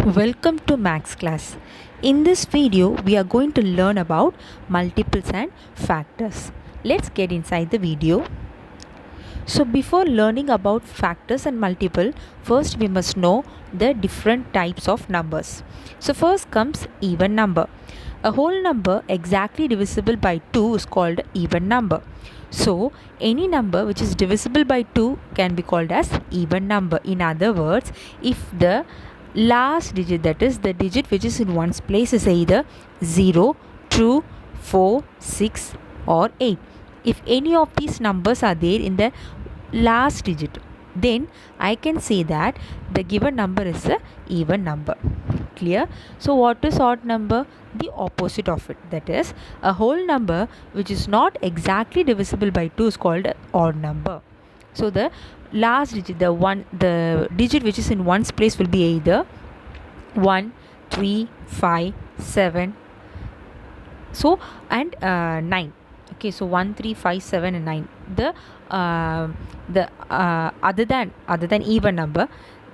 Welcome to Max class. In this video, we are going to learn about multiples and factors. Let's get inside the video. So before learning about factors and multiple, first we must know the different types of numbers. So first comes even number. A whole number exactly divisible by 2 is called even number. So any number which is divisible by 2 can be called as even number. In other words, if the last digit, that is the digit which is in one's place, is either 0, 2, 4, 6 or 8. If any of these numbers are there in the last digit, then I can say that the given number is a even number. Clear? So what is odd number? The opposite of it, that is a whole number which is not exactly divisible by 2 is called odd number. So the last digit, the digit which is in one's place will be either 1, 3, 5, 7, so and 9. Okay, so 1, 3, 5, 7 and 9. The other than even number,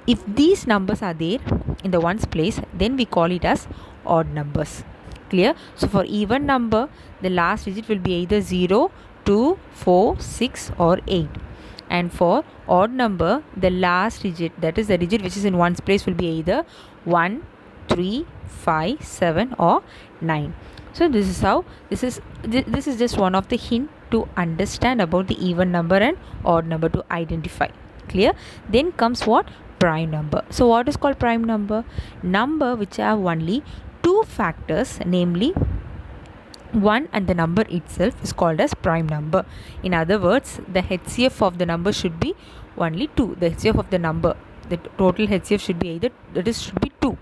if these numbers are there in the ones place, then we call it as odd numbers. Clear? So for even number, the last digit will be either 0, 2, 4, 6 or 8. And for odd number, the last digit, that is the digit which is in ones place, will be either 1, 3, 5, 7 or 9. So this is how this is just one of the hint to understand about the even number and odd number, to identify. Clear? Then comes what? Prime number. So what is called prime number? Number which have only two factors, namely 1 and the number itself, is called as prime number. In other words, the HCF of the number should be only 2. The HCF of the number, the total HCF should be either, that is, should be 2.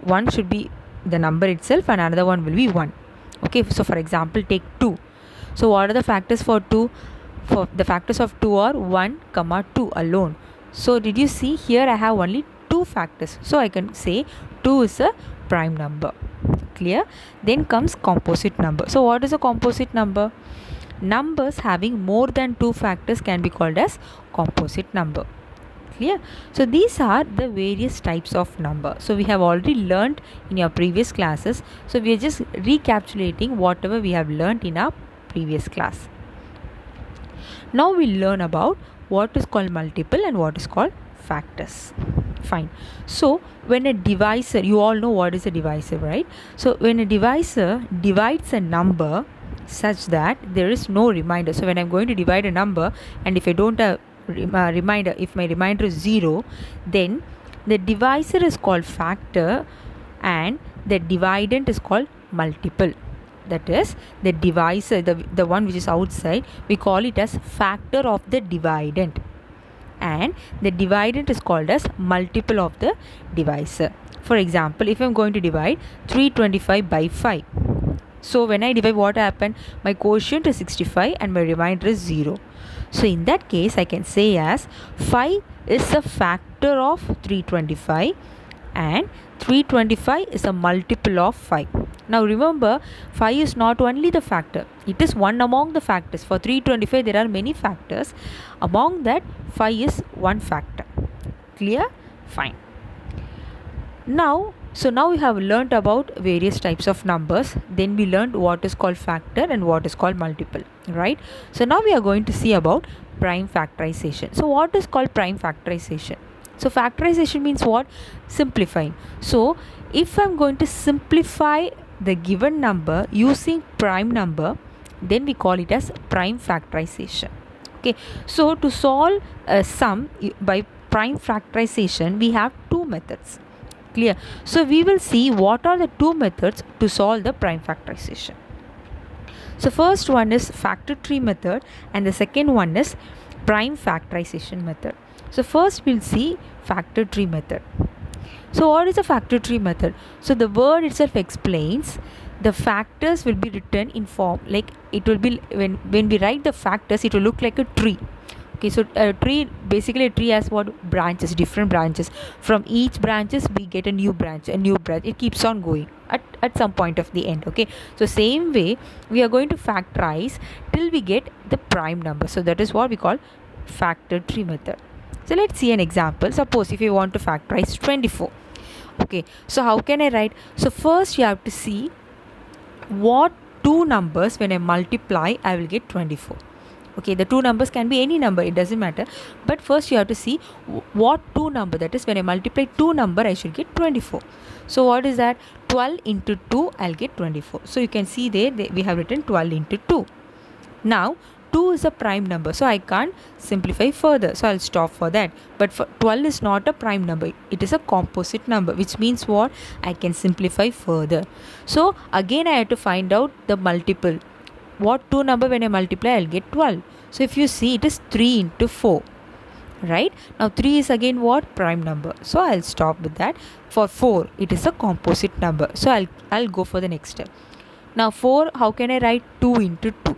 One should be the number itself and another one will be 1. Okay, so for example, take 2. So what are the factors for 2? For the factors of 2 are 1, 2 alone. So did you see here I have only 2 factors, so I can say 2 is a prime number. Clear? Then comes composite number. So what is a composite number? Numbers having more than 2 factors can be called as composite number. Clear? So these are the various types of number. So we have already learned in your previous classes. So we are just recapitulating whatever we have learned in our previous class. Now we learn about what is called multiple and what is called factors. Fine. So when a divisor, you all know what is a divisor, right? So when a divisor divides a number such that there is no remainder. So when I'm going to divide a number, and if I don't have remainder, if my remainder is 0, then the divisor is called factor and the dividend is called multiple. That is, the divisor, the one which is outside, we call it as factor of the dividend, and the dividend is called as multiple of the divisor. For example, if I'm going to divide 325 by 5, so when I divide, what happened? My quotient is 65 and my remainder is 0. So in that case, I can say as 5 is a factor of 325 and 325 is a multiple of 5. Now remember, 5 is not only the factor, it is one among the factors. For 325 there are many factors, among that 5 is one factor. Clear? Fine. Now we have learnt about various types of numbers. Then we learned what is called factor and what is called multiple, right? So now we are going to see about prime factorization. So what is called prime factorization? So factorization means what? Simplifying. So if I'm going to simplify the given number using prime number, then we call it as prime factorization. Okay, so to solve a sum by prime factorization, we have two methods. Clear? So we will see what are the two methods to solve the prime factorization. So first one is factor tree method and the second one is prime factorization method. So first we'll see factor tree method. So what is a factor tree method? So the word itself explains the factors will be written in form, like it will be, when we write the factors, it will look like a tree. Okay, so a tree, basically a tree has what? Branches, different branches. From each branches we get a new branch. It keeps on going at some point of the end. Okay, so same way we are going to factorize till we get the prime number. So that is what we call factor tree method. So let's see an example. Suppose if you want to factorize 24. Okay, so how can I write? So first you have to see what two numbers when I multiply I will get 24. Okay, the two numbers can be any number, it doesn't matter, but first you have to see what two number, that is when I multiply two number I should get 24. So what is that? 12 into 2 I'll get 24. So you can see there we have written 12 into 2. Now 2 is a prime number, so I can't simplify further, so I'll stop for that. But for 12 is not a prime number, it is a composite number, which means what? I can simplify further. So again I have to find out the multiple. What two number when I multiply I'll get 12. So if you see, it is 3 into 4. Right? Now 3 is again what? Prime number. So I'll stop with that. For 4 it is a composite number. So I'll go for the next step. Now 4, how can I write? 2 into 2.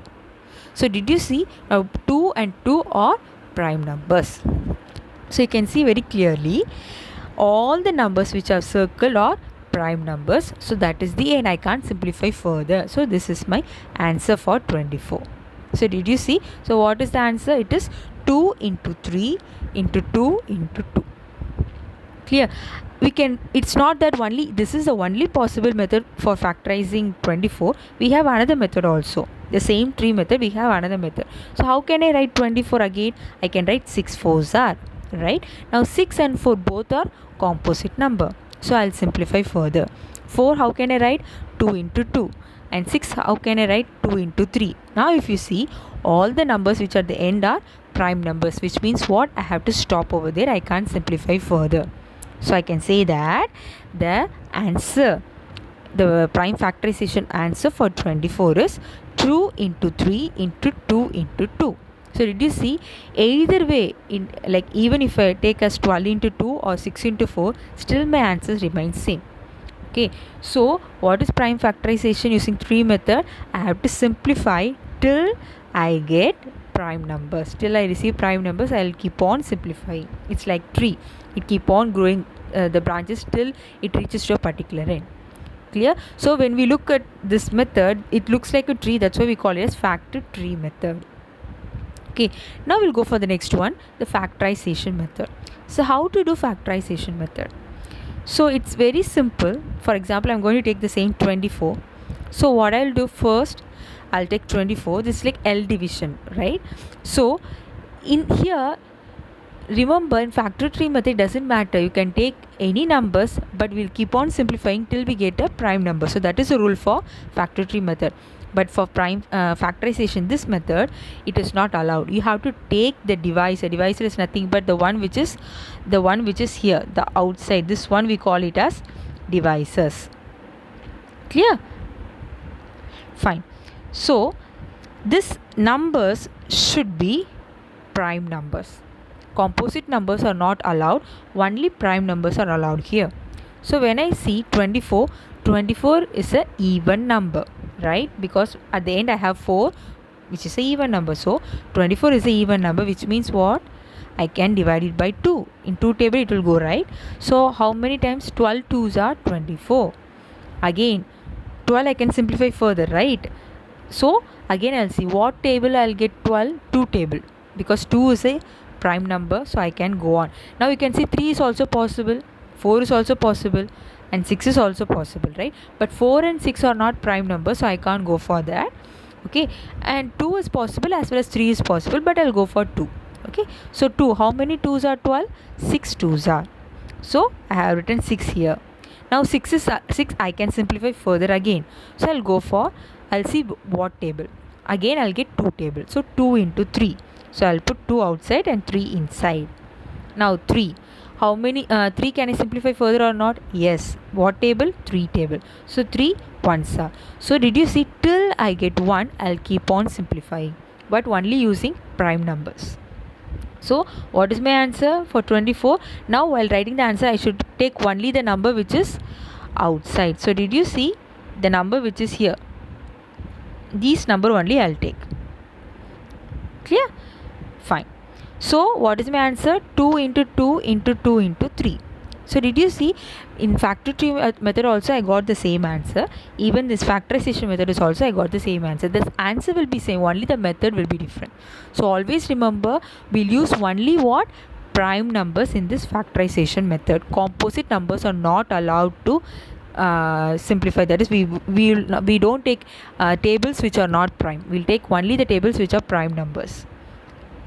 So did you see? Now 2 and 2 are prime numbers. So you can see very clearly all the numbers which are circled are prime numbers. So that is the end. I can't simplify further. So this is my answer for 24. So did you see? So what is the answer? It is 2 into 3 into 2 into 2. Clear? We can, it's not that only this is the only possible method for factorizing 24. We have another method also. The same tree method, we have another method. So how can I write 24 again? I can write 6 4s are. Right? Now 6 and 4 both are composite number. So I'll simplify further. 4, how can I write? 2 into 2. And 6, how can I write? 2 into 3. Now if you see, all the numbers which are at the end are prime numbers, which means what? I have to stop over there. I can't simplify further. So I can say that the answer, the prime factorization answer for 24 is 2 into 3 into 2 into 2. So did you see? Either way, in like even if I take as 12 into 2 or 6 into 4, still my answers remain same. Okay, so what is prime factorization using tree method? I have to simplify till I get prime numbers. Till I receive prime numbers, I will keep on simplifying. It's like tree. It keep on growing the branches till it reaches to a particular end. Clear? So when we look at this method, it looks like a tree. That's why we call it as factor tree method. Okay, now we'll go for the next one, the factorization method. So how to do factorization method? So it's very simple. For example, I'm going to take the same 24. So what I'll do first, I'll take 24. This is like L division, right? So in here, remember in factor tree method, doesn't matter. You can take any numbers, but we'll keep on simplifying till we get a prime number. So that is a rule for factor tree method. But for prime factorization, this method, it is not allowed. You have to take the divisor. Divisor is nothing but the one which is here, the outside. This one we call it as divisors. Clear? Fine. So this numbers should be prime numbers. Composite numbers are not allowed. Only prime numbers are allowed here. So when I see 24, 24 is an even number, right? Because at the end I have 4, which is an even number. So 24 is an even number, which means what? I can divide it by 2. In 2 table it will go, right? So how many times? 12 2s are 24. Again 12 I can simplify further, right? So again I'll see what table I'll get 12. 2 table, because 2 is a prime number, so I can go on. Now you can see 3 is also possible, 4 is also possible, and 6 is also possible, right? But 4 and 6 are not prime numbers, so I can't go for that. Okay, and 2 is possible as well as 3 is possible, but I'll go for 2. Okay, so 2, how many 2s are 12? 6 2s are. So I have written 6 here. Now 6 is 6, I can simplify further again. So I'll see what table. Again I'll get 2 table. So 2 into 3. So I'll put 2 outside and 3 inside. Now 3. How many 3 can I simplify further or not? Yes. What table? 3 table. So 3 1s are. So did you see, till I get 1, I'll keep on simplifying, but only using prime numbers. So what is my answer for 24? Now while writing the answer, I should take only the number which is outside. So did you see the number which is here? These number only I'll take. Clear? Fine. So what is my answer? 2 into 2 into 2 into 3. So did you see, in factor tree method also I got the same answer. Even this factorization method is also I got the same answer. This answer will be same, only the method will be different. So always remember, we'll use only what? prime numbers in this factorization method. Composite numbers are not allowed to simplify. That is, we don't take tables which are not prime. We'll take only the tables which are prime numbers.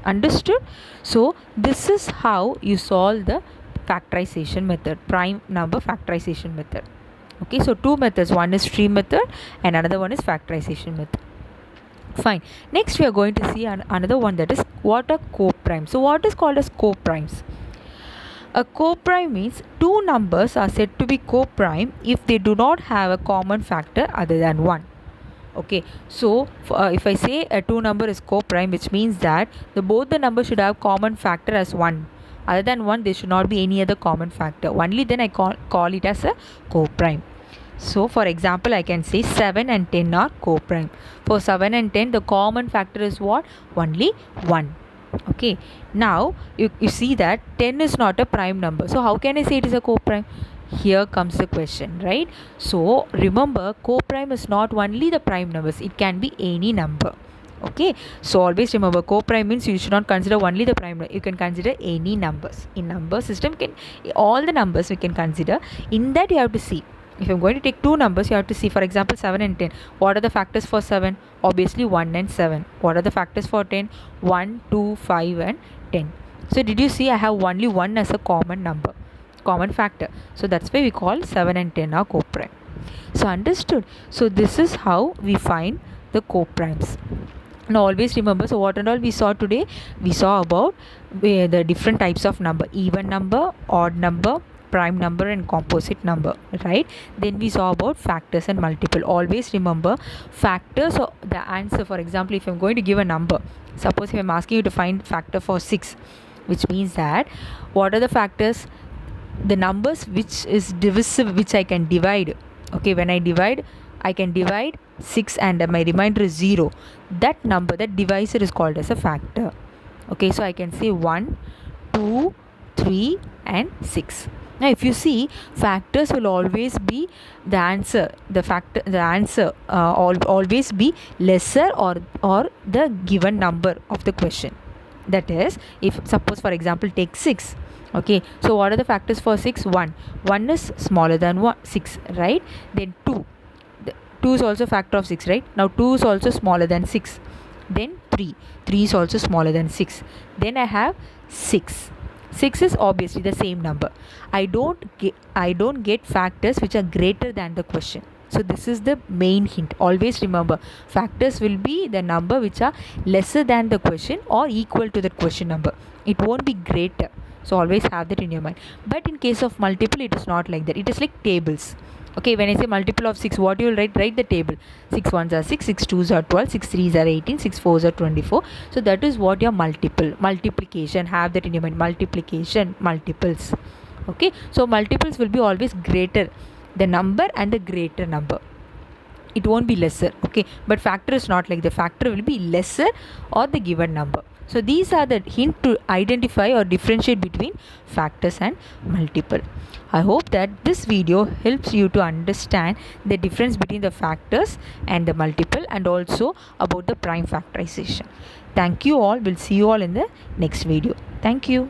Understood? So this is how you solve the factorization method, prime number factorization method. Okay, so two methods, one is stream method and another one is factorization method. Fine. Next we are going to see another one, that is what are coprimes. So what is called as coprimes? A coprime means two numbers are said to be coprime if they do not have a common factor other than 1. Okay, so if I say a two number is coprime, which means that both the numbers should have common factor as 1. Other than 1, there should not be any other common factor. Only then I call it as a coprime. So for example, I can say 7 and 10 are coprime. For 7 and 10, the common factor is what? Only 1. Okay, now you see that 10 is not a prime number. So how can I say it is a coprime? Here comes the question, right? So remember, coprime is not only the prime numbers, it can be any number. Okay, so always remember, coprime means you should not consider only the prime number, you can consider any numbers. In number system, all the numbers we can consider. In that you have to see, if I'm going to take two numbers, you have to see, for example, 7 and 10. What are the factors for 7? Obviously 1 and 7. What are the factors for 10? 1, 2, 5 and 10. So did you see I have only 1 as a common number, common factor. So that's why we call 7 and 10 are coprime. So understood? So this is how we find the coprimes. Now always remember, so what and all we saw today? We saw about the different types of number: even number, odd number, prime number and composite number, right? Then we saw about factors and multiple. Always remember, factors or the answer. For example, if I'm going to give a number, suppose if I'm asking you to find factor for 6, which means that what are the factors? The numbers which is divisible, which I can divide. Okay, when I divide, I can divide 6 and my remainder is 0. That number, that divisor is called as a factor. Okay, so I can say 1, 2, 3 and 6. Now if you see, factors will always be the answer, always be lesser or the given number of the question. That is, if suppose for example take 6. Okay, so what are the factors for 6? 1 is smaller than 6, right? Then 2 is also factor of 6, right? Now 2 is also smaller than 6. Then 3 is also smaller than 6. Then I have 6 is obviously the same number. I don't get factors which are greater than the question. So this is the main hint. Always remember, factors will be the number which are lesser than the question or equal to the question number. It won't be greater. So always have that in your mind. But in case of multiple, it is not like that. It is like tables. Okay, when I say multiple of 6, what you will write the table. 6 1s are 6, 6 2s are 12, 6 3s are 18, 6 4s are 24. So that is what your multiplication. Have that in your mind. Multiplication, multiples. Okay, so multiples will be always greater, the number and the greater number. It won't be lesser. Okay, but factor is not like the factor will be lesser or the given number. So these are the hint to identify or differentiate between factors and multiple. I hope that this video helps you to understand the difference between the factors and the multiple, and also about the prime factorization. Thank you all. We'll see you all in the next video. Thank you.